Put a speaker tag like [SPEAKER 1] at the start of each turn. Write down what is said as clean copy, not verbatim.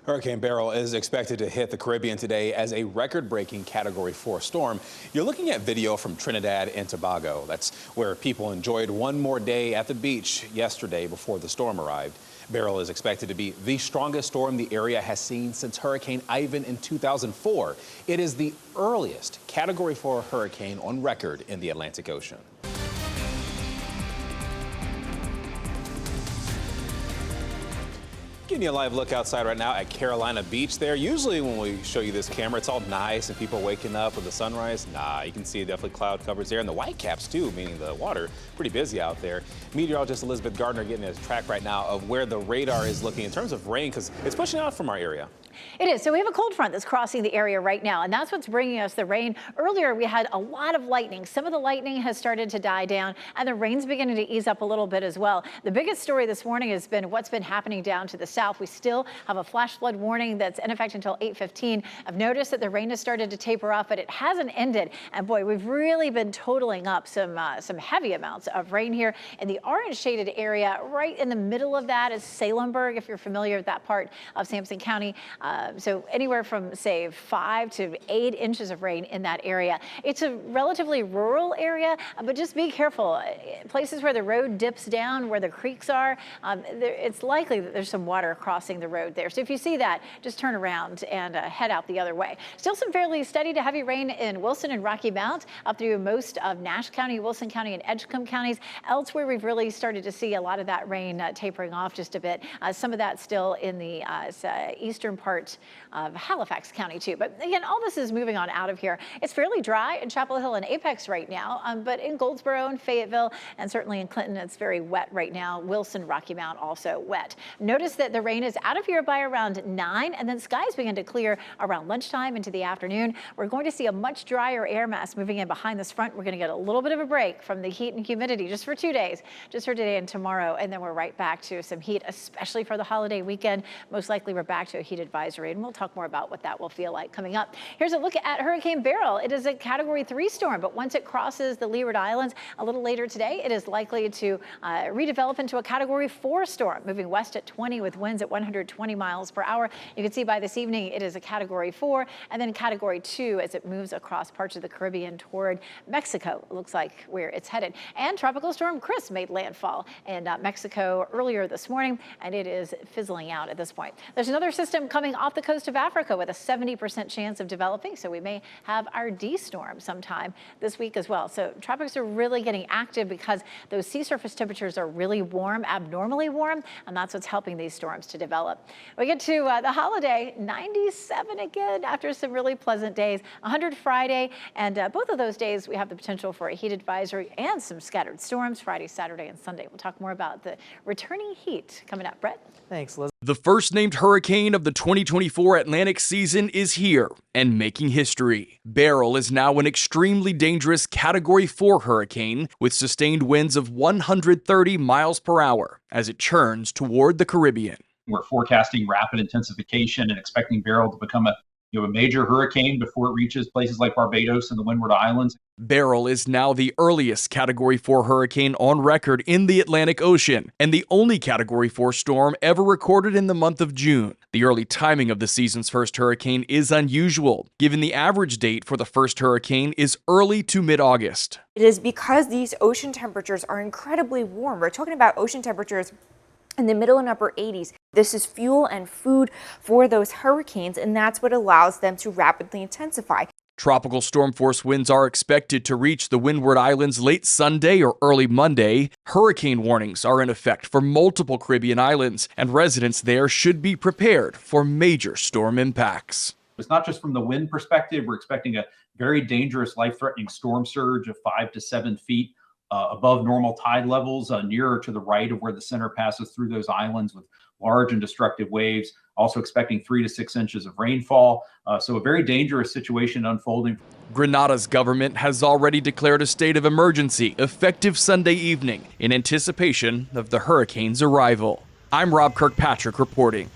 [SPEAKER 1] Hurricane Beryl is expected to hit the Caribbean today as a record-breaking Category 4 storm. You're looking at video from Trinidad and Tobago. That's where people enjoyed one more day at the beach yesterday before the storm arrived. Beryl is expected to be the strongest storm the area has seen since Hurricane Ivan in 2004. It is the earliest Category 4 hurricane on record in the Atlantic Ocean. Giving you a live look outside right now at Carolina Beach there. Usually when we show you this camera, it's all nice and people waking up with the sunrise. Nah, you can see definitely cloud covers there, and the whitecaps too, meaning the water pretty busy out there. Meteorologist Elizabeth Gardner getting a track right now of where the radar is looking in terms of rain, because it's pushing out from our area.
[SPEAKER 2] It is. So we have a cold front that's crossing the area right now, and that's what's bringing us the rain. Earlier, we had a lot of lightning. Some of the lightning has started to die down, and the rain's beginning to ease up a little bit as well. The biggest story this morning has been what's been happening down to the south. We still have a flash flood warning that's in effect until 8:15. I've noticed that the rain has started to taper off, but it hasn't ended. And boy, we've really been totaling up some heavy amounts of rain here. In the orange shaded area, right in the middle of that is Salemburg, if you're familiar with that part of Sampson County. So anywhere from, say, 5 to 8 inches of rain in that area. It's a relatively rural area, but just be careful. Places where the road dips down, where the creeks are, it's likely that there's some water crossing the road there. So if you see that, just turn around and head out the other way. Still some fairly steady to heavy rain in Wilson and Rocky Mount, up through most of Nash County, Wilson County, and Edgecombe counties. Elsewhere, we've really started to see a lot of that rain tapering off just a bit. Some of that still in the eastern part of Halifax County too. But again, all this is moving on out of here. It's fairly dry in Chapel Hill and Apex right now, but in Goldsboro and Fayetteville, and certainly in Clinton, it's very wet right now. Wilson, Rocky Mount also wet. Notice that the rain is out of here by around 9, and then skies begin to clear around lunchtime into the afternoon. We're going to see a much drier air mass moving in behind this front. We're going to get a little bit of a break from the heat and humidity just for 2 days, just for today and tomorrow, and then we're right back to some heat, especially for the holiday weekend. Most likely we're back to a heat advisory, and we'll talk more about what that will feel like coming up. Here's a look at Hurricane Beryl. It is a Category 3 storm, but once it crosses the Leeward Islands a little later today, it is likely to redevelop into a Category 4 storm, moving west at 20 with winds at 120 miles per hour. You can see by this evening it is a Category 4 and then Category 2 as it moves across parts of the Caribbean toward Mexico. It looks like where it's headed. And Tropical Storm Chris made landfall in Mexico earlier this morning, and it is fizzling out at this point. There's another system coming off the coast of Africa with a 70% chance of developing, so we may have our D storm sometime this week as well. So tropics are really getting active because those sea surface temperatures are really warm, abnormally warm, and that's what's helping these storms to develop. We get to the holiday, 97 again after some really pleasant days, 100 Friday, and both of those days we have the potential for a heat advisory and some scattered storms Friday, Saturday, and Sunday. We'll talk more about the returning heat coming up. Brett?
[SPEAKER 3] Thanks, Liz.
[SPEAKER 4] The first named hurricane of the 2024 Atlantic season is here and making history. Beryl is now an extremely dangerous Category 4 hurricane with sustained winds of 130 miles per hour as it churns toward the Caribbean.
[SPEAKER 5] We're forecasting rapid intensification and expecting Beryl to become a major hurricane before it reaches places like Barbados and the Windward Islands.
[SPEAKER 4] Beryl is now the earliest Category 4 hurricane on record in the Atlantic Ocean and the only Category 4 storm ever recorded in the month of June. The early timing of the season's first hurricane is unusual, given the average date for the first hurricane is early to mid-August.
[SPEAKER 6] It is because these ocean temperatures are incredibly warm. We're talking about ocean temperatures in the middle and upper 80s. This is fuel and food for those hurricanes, and that's what allows them to rapidly intensify.
[SPEAKER 4] Tropical storm force winds are expected to reach the Windward Islands late Sunday or early Monday. Hurricane warnings are in effect for multiple Caribbean islands, and residents there should be prepared for major storm impacts.
[SPEAKER 5] It's not just from the wind perspective. We're expecting a very dangerous, life-threatening storm surge of 5 to 7 feet above normal tide levels, nearer to the right of where the center passes through those islands with large and destructive waves. Also expecting 3 to 6 inches of rainfall. So a very dangerous situation unfolding.
[SPEAKER 4] Grenada's government has already declared a state of emergency effective Sunday evening in anticipation of the hurricane's arrival. I'm Rob Kirkpatrick reporting.